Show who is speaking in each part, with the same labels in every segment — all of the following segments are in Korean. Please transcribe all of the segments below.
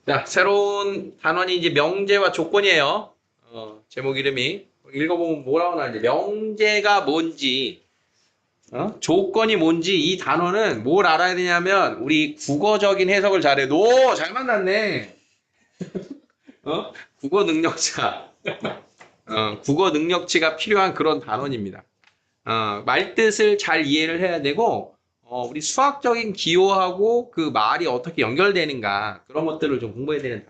Speaker 1: 자, 새로운 단원이 이제 명제와 조건이에요. 제목 이름이. 읽어보면 뭐라고 나오는지. 명제가 뭔지, 조건이 뭔지 이 단어는 뭘 알아야 되냐면, 우리 국어적인 해석을 잘해. 너 잘 만났네. 국어 능력자. 국어 능력치가 필요한 그런 단원입니다. 말뜻을 잘 이해를 해야 되고, 우리 수학적인 기호하고 그 말이 어떻게 연결되는가, 그런 것들을 좀 공부해야 되는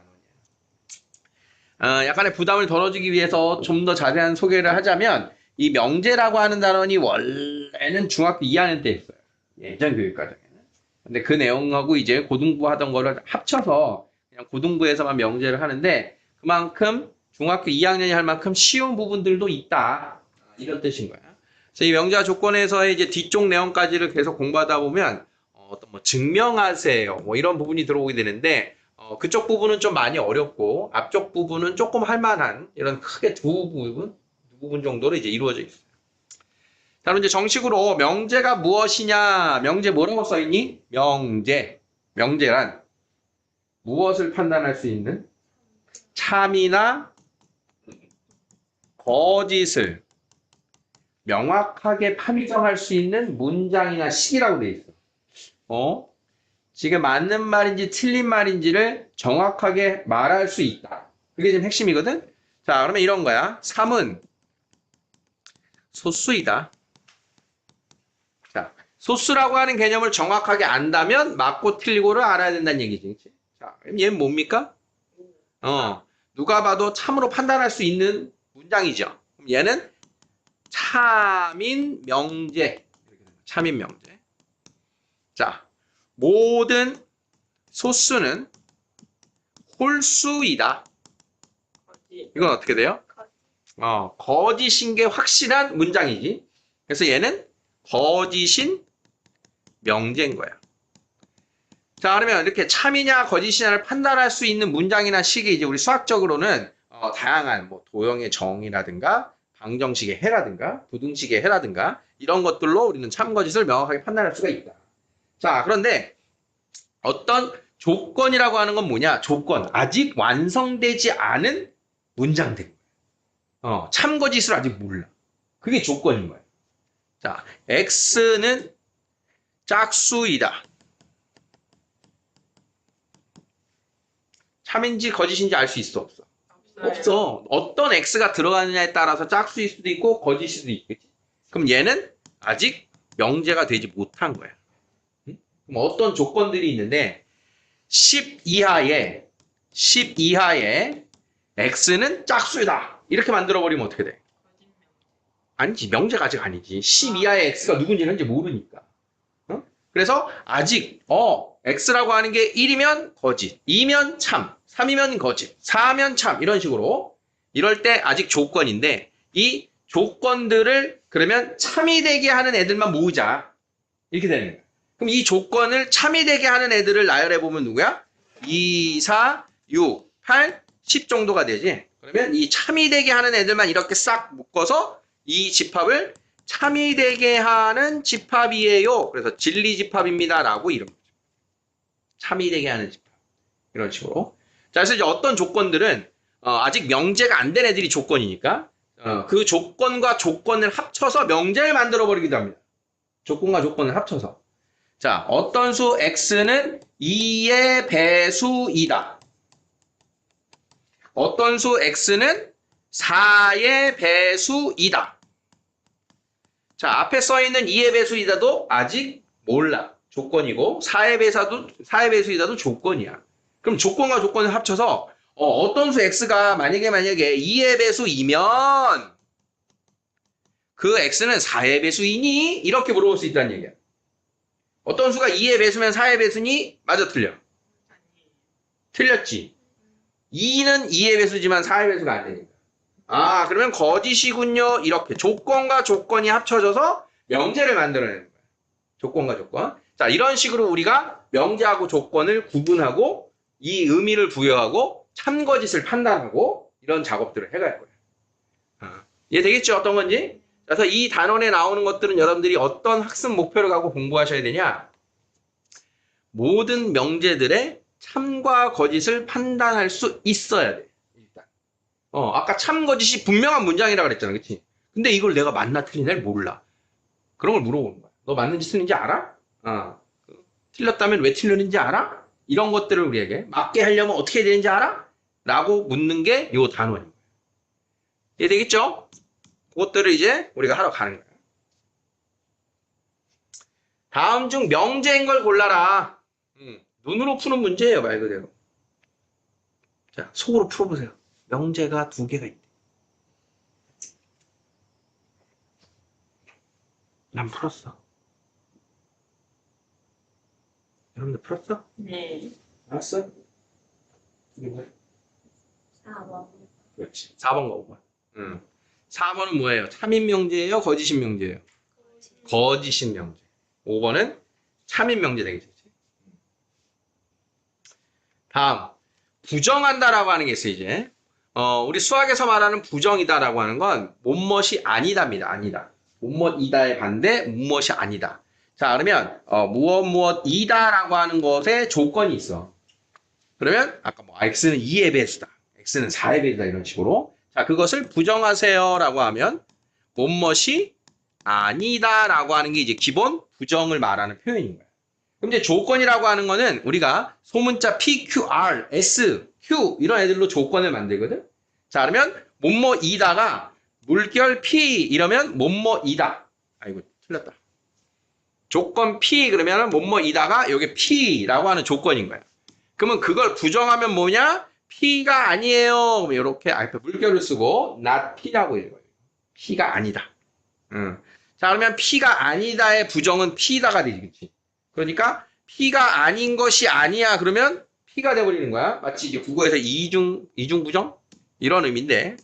Speaker 1: 단원이에요. 약간의 부담을 덜어주기 위해서 좀 더 자세한 소개를 하자면, 이 명제라고 하는 단원이 원래는 중학교 2학년 때 있어요. 예전 교육과정에는. 근데 그 내용하고 이제 고등부 하던 거를 합쳐서 그냥 고등부에서만 명제를 하는데, 그만큼 중학교 2학년이 할 만큼 쉬운 부분들도 있다. 이런 뜻인 거야. 그래서 이 명제와 조건에서의 이제 뒤쪽 내용까지를 계속 공부하다 보면 어떤 뭐 증명하세요, 뭐 이런 부분이 들어오게 되는데, 그쪽 부분은 좀 많이 어렵고 앞쪽 부분은 조금 할 만한 이런 크게 두 부분 정도로 이제 이루어져 있어요. 자, 그럼 이제 정식으로 명제가 무엇이냐? 명제 뭐라고 써 있니? 명제. 명제란 무엇을 판단할 수 있는 참이나 거짓을 명확하게 판정할 수 있는 문장이나 식이라고 돼 있어. 지금 맞는 말인지 틀린 말인지를 정확하게 말할 수 있다. 그게 지금 핵심이거든? 자, 그러면 이런 거야. 3은 소수이다. 자, 소수라고 하는 개념을 정확하게 안다면 맞고 틀리고를 알아야 된다는 얘기지. 그치? 자, 그럼 얘는 뭡니까? 누가 봐도 참으로 판단할 수 있는 문장이죠. 그럼 얘는 참인 명제. 참인 명제. 자, 모든 소수는 홀수이다. 이건 어떻게 돼요? 거짓인 게 확실한 문장이지. 그래서 얘는 거짓인 명제인 거야. 자, 그러면 이렇게 참이냐 거짓이냐를 판단할 수 있는 문장이나 식이 이제 우리 수학적으로는 다양한 뭐 도형의 정이라든가 방정식의 해라든가 부등식의 해라든가 이런 것들로 우리는 참 거짓을 명확하게 판단할 수가 있다. 자, 그런데 어떤 조건이라고 하는 건 뭐냐? 조건. 아직 완성되지 않은 문장들. 참 거짓을 아직 몰라. 그게 조건인 거야. 자, X는 짝수이다. 참인지 거짓인지 알 수 있어, 없어? 없어. 어떤 X가 들어가느냐에 따라서 짝수일 수도 있고 거짓일 수도 있겠지. 그럼 얘는 아직 명제가 되지 못한 거야. 그럼 어떤 조건들이 있는데 10 이하에 X는 짝수다. 이렇게 만들어버리면 어떻게 돼? 아니지. 명제가 아직 아니지. 10 이하의 X가 누군지 현재 모르니까. 그래서 아직 X라고 하는 게 1이면 거짓, 2면 참, 3이면 거짓, 4면 참 이런 식으로 이럴 때 아직 조건인데 이 조건들을 그러면 참이 되게 하는 애들만 모으자. 이렇게 되는 거야. 그럼 이 조건을 참이 되게 하는 애들을 나열해 보면 누구야? 2, 4, 6, 8, 10 정도가 되지. 그러면 이 참이 되게 하는 애들만 이렇게 싹 묶어서 이 집합을 참이 되게 하는 집합이에요. 그래서 진리집합입니다. 라고 이름. 참이 되게 하는 집합. 이런 식으로. 자, 그래서 이제 어떤 조건들은 아직 명제가 안 된 애들이 조건이니까 그 조건과 조건을 합쳐서 명제를 만들어 버리기도 합니다. 조건과 조건을 합쳐서. 자, 어떤 수 X는 2의 배수이다. 어떤 수 X는 4의 배수이다. 자, 앞에 써 있는 2의 배수이다도 아직 몰라. 조건이고 4의 배수이다도 조건이야. 그럼 조건과 조건을 합쳐서 어떤 수 X가 만약에 2의 배수이면 그 X는 4의 배수이니? 이렇게 물어볼 수 있다는 얘기야. 어떤 수가 2의 배수면 4의 배수니? 맞아, 틀려? 틀렸지. 2는 2의 배수지만 4의 배수가 안 되니까. 그러면 거짓이군요. 이렇게 조건과 조건이 합쳐져서 명제를 만들어내는 거야. 조건과 조건. 자, 이런 식으로 우리가 명제하고 조건을 구분하고 이 의미를 부여하고 참거짓을 판단하고 이런 작업들을 해갈 거예요. 이해되겠죠? 어떤 건지? 그래서 이 단원에 나오는 것들은 여러분들이 어떤 학습 목표를 갖고 공부하셔야 되냐? 모든 명제들의 참과 거짓을 판단할 수 있어야 돼. 일단. 아까 참 거짓이 분명한 문장이라 그랬잖아. 그치? 근데 이걸 내가 맞나 틀리나를 몰라. 그런 걸 물어보는 거야. 너 맞는지 틀린지 알아? 틀렸다면 왜 틀렸는지 알아? 이런 것들을 우리에게 맞게 하려면 어떻게 해야 되는지 알아? 라고 묻는 게 요 단원인 거예요. 이해되겠죠? 그것들을 이제 우리가 하러 가는 거예요. 다음 중 명제인 걸 골라라. 눈으로 푸는 문제예요, 말 그대로. 자, 속으로 풀어보세요. 명제가 2개가 있대. 난 풀었어. 여러분들 풀었어?
Speaker 2: 네.
Speaker 1: 알았어? 이게 뭐야?
Speaker 2: 4번.
Speaker 1: 그렇지. 4번과 5번. 4번은 뭐예요? 참인 명제예요? 거짓인 명제예요? 거짓인 명제. 5번은 참인 명제 되겠지. 다음. 부정한다라고 하는 게 있어요, 이제. 우리 수학에서 말하는 부정이다라고 하는 건 못멋이 아니다입니다. 아니다. 못멋이다의 반대, 못멋이 아니다. 자, 그러면 무엇이다라고 하는 것에 조건이 있어. 그러면 아까 뭐 x는 2의 배수다. x는 4의 배수다 이런 식으로. 자, 그것을 부정하세요라고 하면 못멋이 아니다라고 하는 게 이제 기본 부정을 말하는 표현인 거야. 그럼 이제 조건이라고 하는 거는 우리가 소문자 P, Q, R, S, Q 이런 애들로 조건을 만들거든. 자, 그러면 뭐뭐이다가 물결 P 이러면 뭐뭐이다. 아이고 틀렸다. 조건 P 그러면 뭐뭐이다가 여기 P라고 하는 조건인 거야. 그러면 그걸 부정하면 뭐냐? P가 아니에요. 그럼 이렇게 앞에 물결을 쓰고 not P라고 읽어요. P가 아니다. 자, 그러면 P가 아니다의 부정은 P다가 되지, 그치? 그러니까 P가 아닌 것이 아니야. 그러면 P가 돼버리는 거야. 마치 이제 국어에서 이중 부정? 이런 의미인데,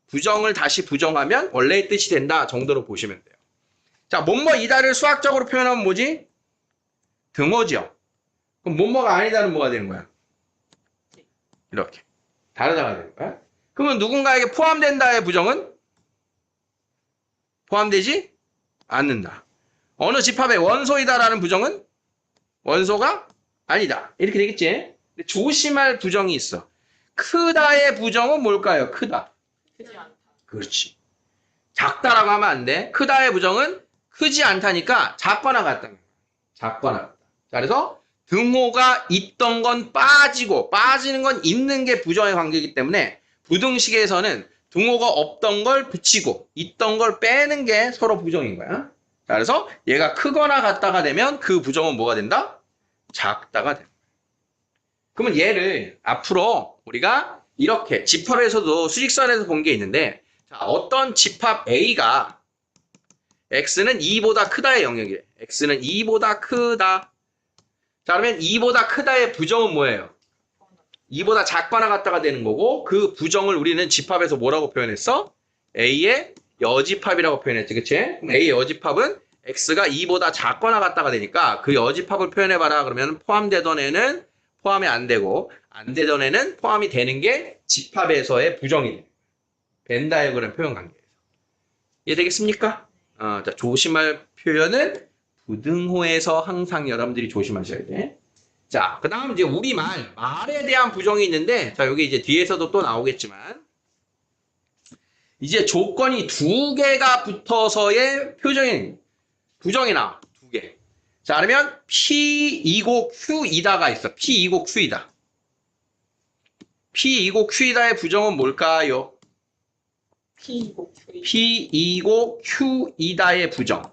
Speaker 1: 부정을 다시 부정하면 원래의 뜻이 된다 정도로 보시면 돼요. 자, 뭐뭐이다를 수학적으로 표현하면 뭐지? 등호죠. 그럼 뭐뭐가 아니다는 뭐가 되는 거야? 이렇게. 다르다가 되는 거야. 그러면 누군가에게 포함된다의 부정은? 포함되지 않는다. 어느 집합의 원소이다라는 부정은? 원소가 아니다. 이렇게 되겠지? 근데 조심할 부정이 있어. 크다의 부정은 뭘까요? 크다.
Speaker 2: 크지 않다.
Speaker 1: 그렇지. 작다라고 하면 안 돼. 크다의 부정은 크지 않다니까 작거나 같다. 작거나 같다. 자, 그래서 등호가 있던 건 빠지고 빠지는 건 있는 게 부정의 관계이기 때문에 부등식에서는 등호가 없던 걸 붙이고 있던 걸 빼는 게 서로 부정인 거야. 자, 그래서 얘가 크거나 같다가 되면 그 부정은 뭐가 된다? 작다가 된다. 그러면 얘를 앞으로 우리가 이렇게 집합에서도 수직선에서 본 게 있는데, 자, 어떤 집합 A가 x는 2보다 크다의 영역이래. x는 2보다 크다. 자, 그러면 2보다 크다의 부정은 뭐예요? 2보다 작거나 같다가 되는 거고, 그 부정을 우리는 집합에서 뭐라고 표현했어? A의 여집합이라고 표현했지, 그치? 그럼 A의 여집합은 x가 2보다 작거나 같다가 되니까 그 여집합을 표현해봐라. 그러면 포함되던 애는 포함이 안 되고, 안 되던 애는 포함이 되는 게 집합에서의 부정이 돼. 벤 다이어그램 표현 관계에서. 이해되겠습니까? 자, 조심할 표현은 부등호에서 항상 여러분들이 조심하셔야 돼. 자, 그 다음 이제 말에 대한 부정이 있는데, 자, 여기 이제 뒤에서도 또 나오겠지만, 이제 조건이 2개가 붙어서의 부정이 나와. 2개. 자, 그러면 P2고 Q2다가 있어. P2고 Q이다. P2고 Q이다의 부정은 뭘까요?
Speaker 2: P이고 Q.
Speaker 1: P2고 Q이다의 부정.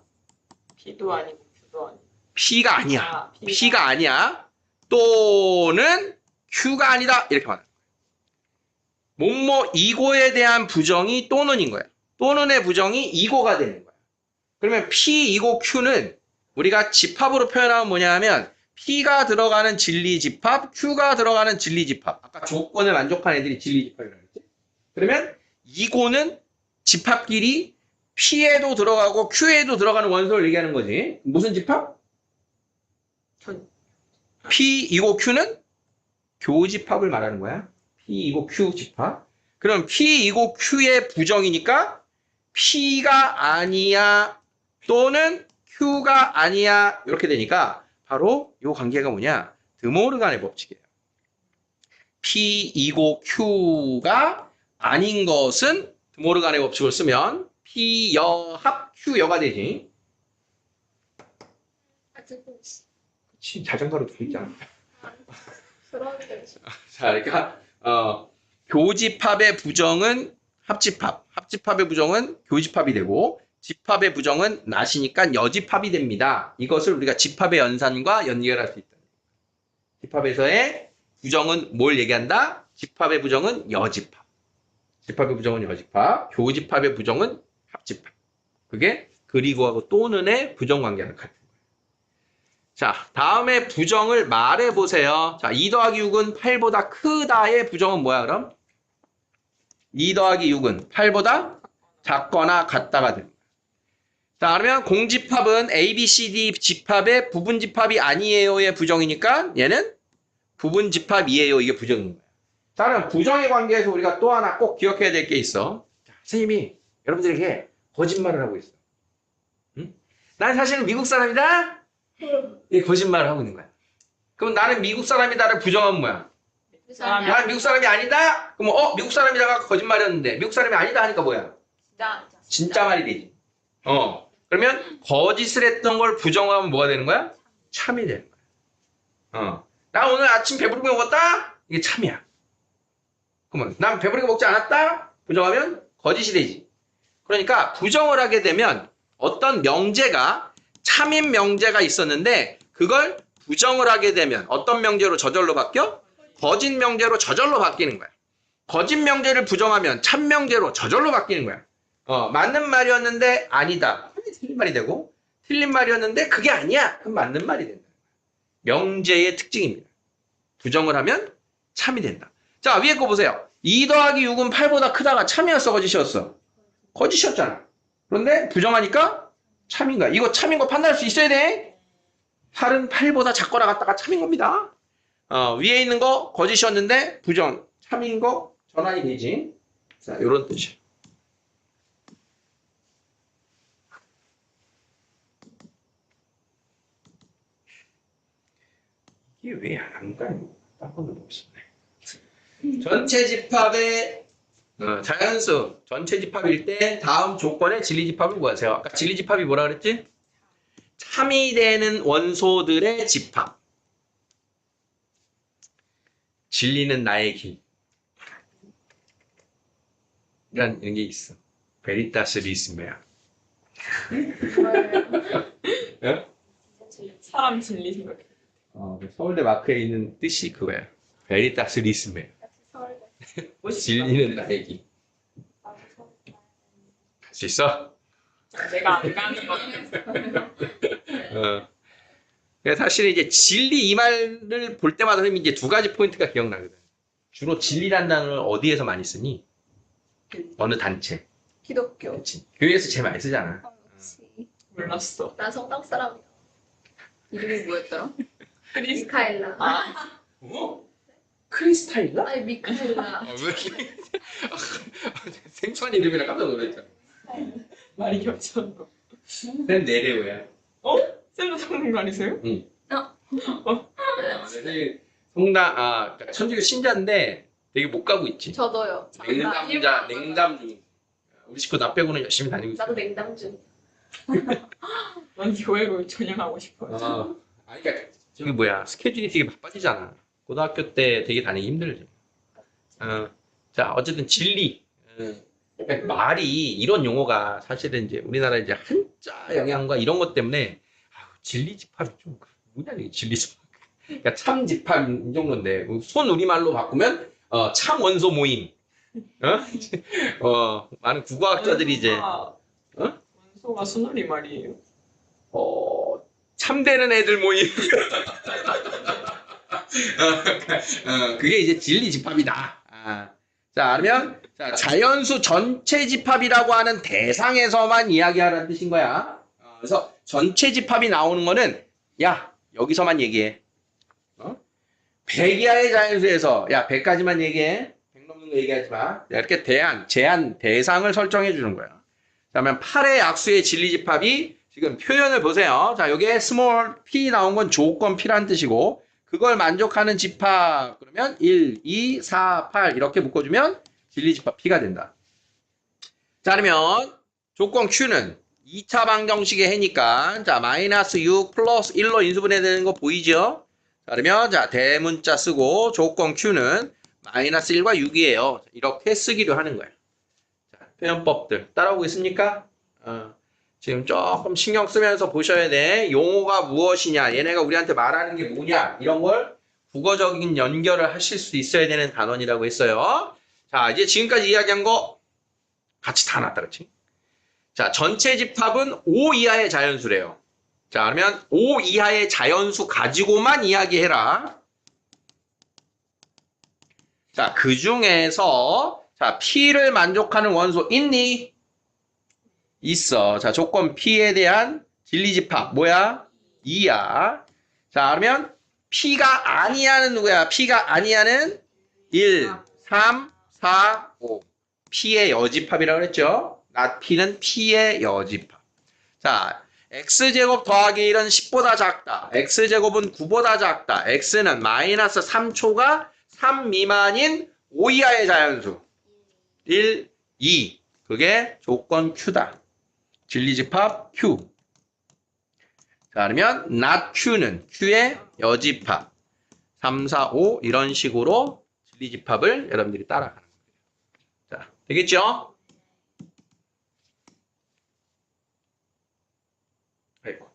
Speaker 2: P도 아니고 Q도 아니고.
Speaker 1: P가 아니야.
Speaker 2: 아,
Speaker 1: P가 아니야. 또는 Q가 아니다. 이렇게 말해. 뭐뭐이고에 대한 부정이 또는인 거야. 또는의 부정이 이고가 되는 거야. 그러면 P2고 Q는 우리가 집합으로 표현하면 뭐냐 하면 P가 들어가는 진리집합, Q가 들어가는 진리집합. 아까 조건을 만족한 애들이 진리집합이라고 했지. 그러면 이고는 집합끼리 P에도 들어가고 Q에도 들어가는 원소를 얘기하는 거지. 무슨 집합? P2고 Q는 교집합을 말하는 거야. P2고 Q 집합. 그럼 P2고 Q의 부정이니까 P가 아니야 또는 Q가 아니야 이렇게 되니까 바로 이 관계가 뭐냐? 드모르간의 법칙이에요. P2고 Q가 아닌 것은 드모르간의 법칙을 쓰면 P 여합 Q 여가 되지. 그치, 자전거로 돼 있잖아.
Speaker 2: 그런데
Speaker 1: 자, 그러니까 교집합의 부정은 합집합, 합집합의 부정은 교집합이 되고 집합의 부정은 낫이니까 여집합이 됩니다. 이것을 우리가 집합의 연산과 연결할 수 있다. 집합에서의 부정은 뭘 얘기한다? 집합의 부정은 여집합. 집합의 부정은 여집합, 교집합의 부정은 합집합. 그게 그리고하고 또는의 부정관계는 같은 거예요. 자, 다음에 부정을 말해보세요. 자, 2 더하기 6은 8보다 크다의 부정은 뭐야, 그럼? 2 더하기 6은 8보다 작거나 같다가 됩니다. 자, 그러면 공집합은 A, B, C, D 집합의 부분집합이 아니에요의 부정이니까 얘는 부분집합이에요. 이게 부정인 거야. 자, 그럼 부정의 관계에서 우리가 또 하나 꼭 기억해야 될 게 있어. 자, 선생님이 여러분들에게 거짓말을 하고 있어. 응? 난 사실은 미국 사람이다? 이 거짓말을 하고 있는 거야. 그럼 나는 미국 사람이다를 부정하면 뭐야? 나는 미국 사람이 아니다? 그럼 미국 사람이다가 거짓말이었는데 미국 사람이 아니다 하니까 뭐야? 진짜 말이 되지. 그러면 거짓을 했던 걸 부정하면 뭐가 되는 거야? 참이 되는 거야. 나 오늘 아침 배부르게 먹었다? 이게 참이야. 그러면 난 배부르게 먹지 않았다? 부정하면 거짓이 되지. 그러니까 부정을 하게 되면 어떤 명제가 참인 명제가 있었는데 그걸 부정을 하게 되면 어떤 명제로 저절로 바뀌어? 거짓 명제로 저절로 바뀌는 거야. 거짓 명제를 부정하면 참 명제로 저절로 바뀌는 거야. 맞는 말이었는데 아니다. 틀린 말이 되고 틀린 말이었는데 그게 아니야. 그럼 맞는 말이 된다. 명제의 특징입니다. 부정을 하면 참이 된다. 자, 위에 거 보세요. 2 더하기 6은 8보다 크다가 참이었어, 거짓이었어? 거짓이었잖아. 그런데 부정하니까 참인 거야. 이거 참인 거 판단할 수 있어야 돼. 8은 8보다 작거나 같다가 참인 겁니다. 위에 있는 거 거짓이었는데 부정, 참인 거 전환이 되지. 자, 요런 뜻이야. 이게 왜 안 가요? 딴 거는 없었네. 전체 집합의 자연수 전체 집합일 때 다음 조건의 진리집합을 구하세요. 아까 진리집합이 뭐라 그랬지? 참이 되는 원소들의 집합. 진리는 나의 길. 이런 게 있어. 베리타스 리스메야.
Speaker 2: 사람 진리 생각해.
Speaker 1: 서울대 마크에 있는 뜻이 그거야. 베리타스 리스메. 진리는 나의 길. 갈 수 있어?
Speaker 2: 내가 안 가는 거.
Speaker 1: 사실 이제 진리 이 말을 볼 때마다 이제 두 가지 포인트가 기억나거든. 주로 진리란 단어를 어디에서 많이 쓰니? 어느 단체?
Speaker 3: 기독교.
Speaker 1: 그치. 교회에서 제일 많이 쓰잖아.
Speaker 2: 몰랐어.
Speaker 3: 나 성당 사람이야. 이름이 뭐였더라?
Speaker 2: 크리스.
Speaker 3: 미카엘라.
Speaker 1: 크리스타일라?
Speaker 3: 아니 미카엘라.
Speaker 1: 왜 이렇게 생소한 이름이라 깜짝 놀랐잖아.
Speaker 2: 말이 겹쳐.
Speaker 1: 쌤 네레오야.
Speaker 2: 쌤도 성공관이세요?
Speaker 1: 응. 성당 그러니까 천주교 신자인데 되게 못 가고 있지.
Speaker 3: 저도요.
Speaker 1: 냉담 중. 우리 식구 나 빼고는 열심히 다니고 있어.
Speaker 3: 나도 냉담 중.
Speaker 2: 난 교회로 전향하고 싶어.
Speaker 1: 그러니까 저기 뭐야 스케줄이 되게 바빠지잖아. 고등학교 때 되게 다니기 힘들지. 자 어쨌든 진리. 그러니까 말이 이런 용어가 사실은 이제 우리나라 이제 한자 영향과 이런 것 때문에 진리 집합이 좀 뭐냐 이게 진리 집합. 그러니까 참 집합 이 정도인데 손 우리말로 바꾸면 참 원소 모임. 많은 국어학자들이 이제
Speaker 2: 원소가 순우리 말이에요.
Speaker 1: 참되는 애들 모임. 그게 이제 진리 집합이다. 자, 그러면 자연수 전체 집합이라고 하는 대상에서만 이야기하라는 뜻인 거야. 그래서 전체 집합이 나오는 거는 야 여기서만 얘기해. 100 이하의 자연수에서 야 100까지만 얘기해. 100 넘는 거 얘기하지 마. 이렇게 제한 대상을 설정해 주는 거야. 그러면 8의 약수의 진리 집합이 지금 표현을 보세요. 자, 여기에 스몰 p 나온 건 조건 p라는 뜻이고 그걸 만족하는 집합. 그러면 1, 2, 4, 8 이렇게 묶어주면 진리집합 P가 된다. 자, 그러면 조건 Q는 2차 방정식의 해니까 자 마이너스 6 플러스 1로 인수분해되는 거 보이죠? 자, 그러면 자 대문자 쓰고 조건 Q는 마이너스 1과 6이에요. 이렇게 쓰기로 하는 거야. 자, 표현법들 따라오고 있습니까? 지금 조금 신경 쓰면서 보셔야 돼. 용어가 무엇이냐, 얘네가 우리한테 말하는 게 뭐냐, 이런 걸 국어적인 연결을 하실 수 있어야 되는 단원이라고 했어요. 자, 이제 지금까지 이야기한 거 같이 다 놨다, 그렇지? 자, 전체 집합은 5 이하의 자연수래요. 자, 그러면 5 이하의 자연수 가지고만 이야기해라. 자, 그 중에서 자, P를 만족하는 원소 있니? 있어. 자, 조건 P에 대한 진리집합 뭐야? 2야. 자, 그러면 P가 아니야는 누구야? P가 아니야는 1, 3, 4, 5. P의 여집합이라고 그랬죠? not P는 P의 여집합. 자, X제곱 더하기 1은 10보다 작다. X제곱은 9보다 작다. X는 마이너스 3초가 3 미만인 5 이하의 자연수. 1, 2. 그게 조건 Q다. 진리집합 Q. 자, 그러면 not Q는 Q의 여집합. 3, 4, 5 이런 식으로 진리집합을 여러분들이 따라가는 거예요. 자, 되겠죠? 아이고.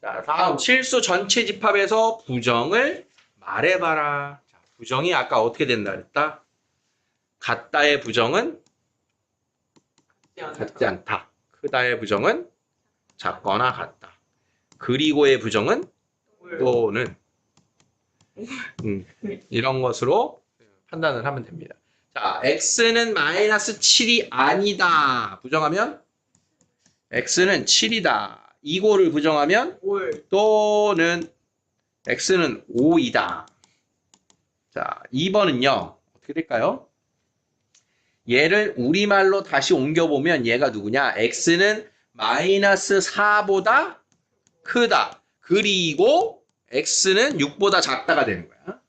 Speaker 1: 자, 다음 실수 전체 집합에서 부정을 말해봐라. 자, 부정이 아까 어떻게 된다 그랬다? 같다의 부정은 같지 않다. 크다의 부정은 작거나 같다. 그리고의 부정은 또는 이런 것으로 판단을 하면 됩니다. 자, x는 마이너스 7이 아니다. 부정하면 x는 7이다. 이거를 부정하면
Speaker 2: 올.
Speaker 1: 또는 x는 5이다. 자, 2번은요. 어떻게 될까요? 얘를 우리말로 다시 옮겨보면 얘가 누구냐? x는 마이너스 4보다 크다. 그리고 x는 6보다 작다가 되는 거야.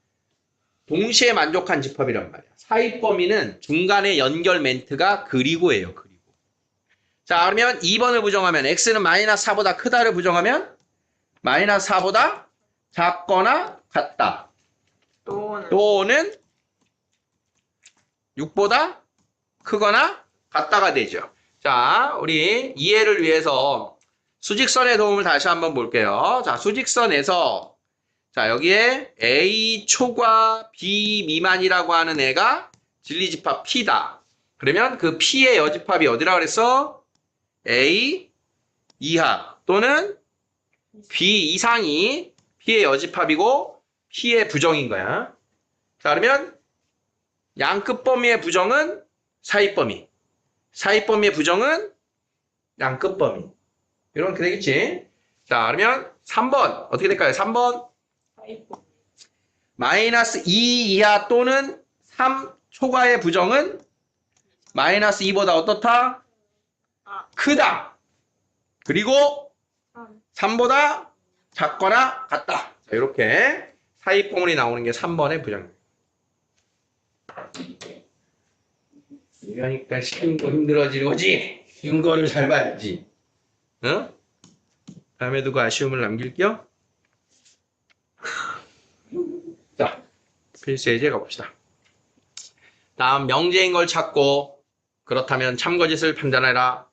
Speaker 1: 동시에 만족한 집합이란 말이야. 사이 범위는 중간에 연결 멘트가 그리고예요. 그리고. 자, 그러면 2번을 부정하면 x는 마이너스 4보다 크다를 부정하면 마이너스 4보다 작거나 같다. 또는 6보다 크거나 같다가 되죠. 자, 우리 이해를 위해서 수직선의 도움을 다시 한번 볼게요. 자, 수직선에서 자, 여기에 A 초과 B 미만이라고 하는 애가 진리집합 P다. 그러면 그 P의 여집합이 어디라고 그랬어? A 이하 또는 B 이상이 P의 여집합이고 P의 부정인 거야. 자, 그러면 양끝 범위의 부정은 사이 범위. 사이 범위의 부정은 양끝 범위. 이렇게 되겠지? 자, 그러면 3번. 어떻게 될까요? 3번. 마이너스 2 이하 또는 3 초과의 부정은 마이너스 2보다 어떻다? 크다. 그리고 3보다 작거나 같다. 자, 이렇게 사이 뽕울이 나오는 게 3번의 부정입니다. 이러니까 쉬운 거 힘들어지는 거지. 쉬운 거를 잘 봐야지. 어? 다음에 누구 아쉬움을 남길게요. 자, 필수 예제 가봅시다. 다음 명제인 걸 찾고 그렇다면 참거짓을 판단해라.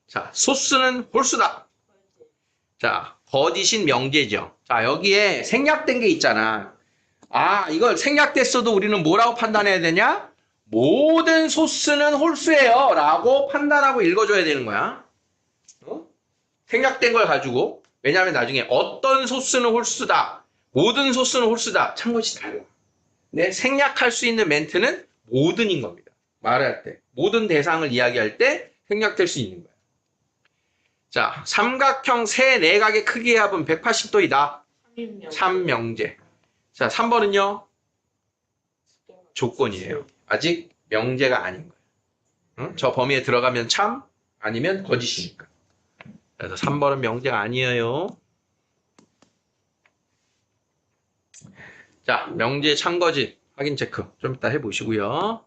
Speaker 1: 자, 소수는 홀수다. 자, 거짓인 명제죠. 자, 여기에 생략된 게 있잖아. 아, 이걸 생략됐어도 우리는 뭐라고 판단해야 되냐? 모든 소수는 홀수예요 라고 판단하고 읽어줘야 되는 거야. 어? 생략된 걸 가지고. 왜냐하면 나중에 어떤 소수는 홀수다, 모든 소수는 홀수다, 참고시 달라. 근데 생략할 수 있는 멘트는 모든인 겁니다. 말할 때 모든 대상을 이야기할 때 생략될 수 있는 거야. 자, 삼각형 세 내각의 크기의 합은 180도이다. 3명제. 자, 3번은요 조건이에요. 아직 명제가 아닌 거예요. 응? 저 범위에 들어가면 참, 아니면 거짓이니까. 그래서 3번은 명제가 아니에요. 자, 명제 참거짓 확인 체크 좀 이따 해보시고요.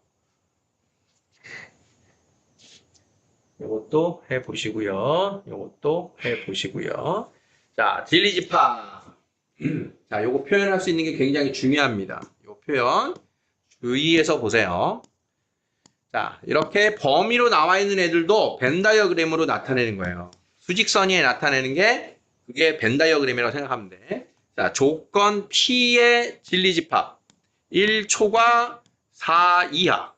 Speaker 1: 요것도 해보시고요. 요것도 해보시고요. 자, 진리집합. 자, 요거 표현할 수 있는 게 굉장히 중요합니다. 요 표현 주의해서 보세요. 자, 이렇게 범위로 나와 있는 애들도 벤 다이어그램으로 나타내는 거예요. 수직선이 나타내는 게 그게 벤 다이어그램이라고 생각하면 돼. 자, 조건 P의 진리집합 1초과 4 이하.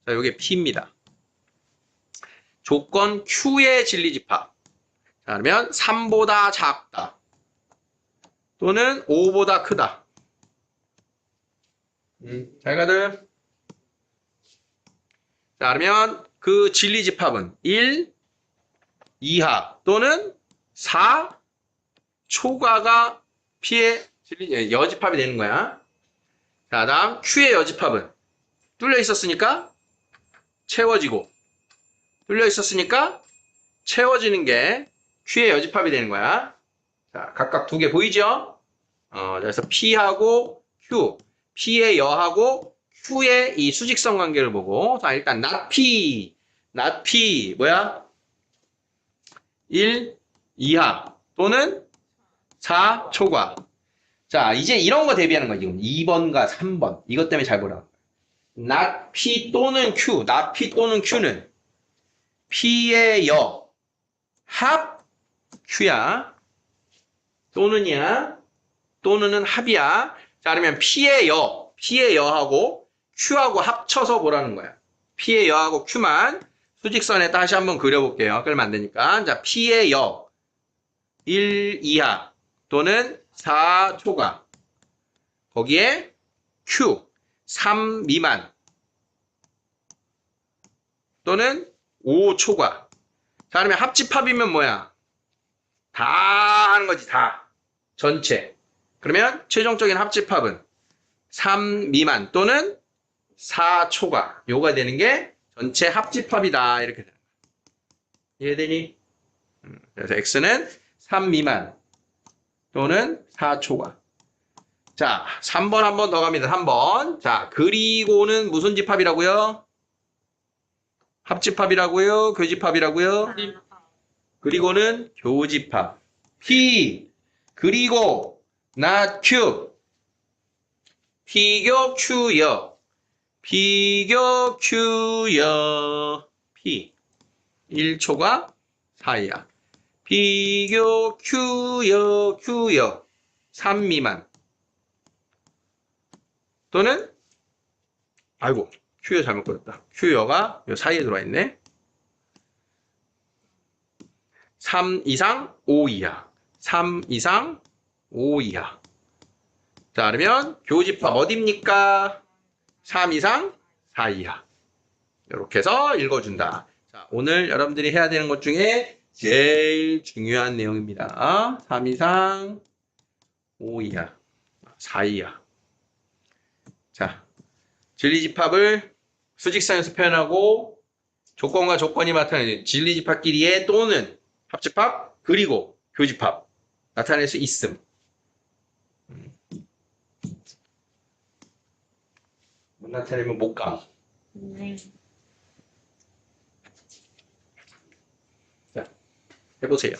Speaker 1: 자, 요게 P입니다. 조건 Q의 진리집합. 자, 그러면 3보다 작다. 또는 5보다 크다. 잘 가들. 자, 그러면 그 진리집합은 1 이하 또는 4 초과가 P의 여집합이 되는 거야. 자, 다음 Q의 여집합은 뚫려 있었으니까 채워지고 뚫려 있었으니까 채워지는 게 Q의 여집합이 되는 거야. 자, 각각 두 개 보이죠? 그래서 P하고 Q, P의 여하고 Q의 이 수직선 관계를 보고, 자, 일단 not P, 뭐야? 1 이하 또는 4 초과. 자, 이제 이런 거 대비하는 거야, 지금. 2번과 3번. 이것 때문에 잘 보라. not P 또는 Q, not P 또는 Q는 P의 여, 합 Q야. 또는이야. 또는은 합이야. 자, 그러면 P의 여하고 Q하고 합쳐서 보라는 거야. P의 여하고 Q만 수직선에 다시 한번 그려볼게요. 그러면 안 되니까. 자, P의 여 1 이하 또는 4 초과. 거기에 Q 3 미만 또는 5 초과. 자, 그러면 합집합이면 뭐야? 다 하는 거지, 다. 전체. 그러면 최종적인 합집합은 3 미만 또는 4 초과. 요가 되는 게 전체 합집합이다. 이렇게 되는 거야. 이해되니? 그래서 X는 3 미만 또는 4 초과. 자, 3번 한 번 더 갑니다. 3번. 자, 그리고는 무슨 집합이라고요? 합집합이라고요? 교집합이라고요? 그리고는 교집합. P 그리고 not Q. 비교 Q여. 비교 Q여. P 1초가 4이야. 비교 Q여 3 미만 또는 아이고 Q여 잘못 그렸다. Q여가 요 사이에 들어와 있네. 3 이상 5 이하. 3 이상 5 이하. 자, 그러면 교집합 어딥니까? 3 이상 4 이하. 이렇게 해서 읽어준다. 자, 오늘 여러분들이 해야 되는 것 중에 제일 중요한 내용입니다. 3 이상 5 이하. 4 이하. 자, 진리집합을 수직선에서 표현하고 조건과 조건이 나타내는 진리집합끼리의 또는 합집합 그리고 교집합 나타낼 수 있음. 못 나타내면 못 감. 자, 해보세요.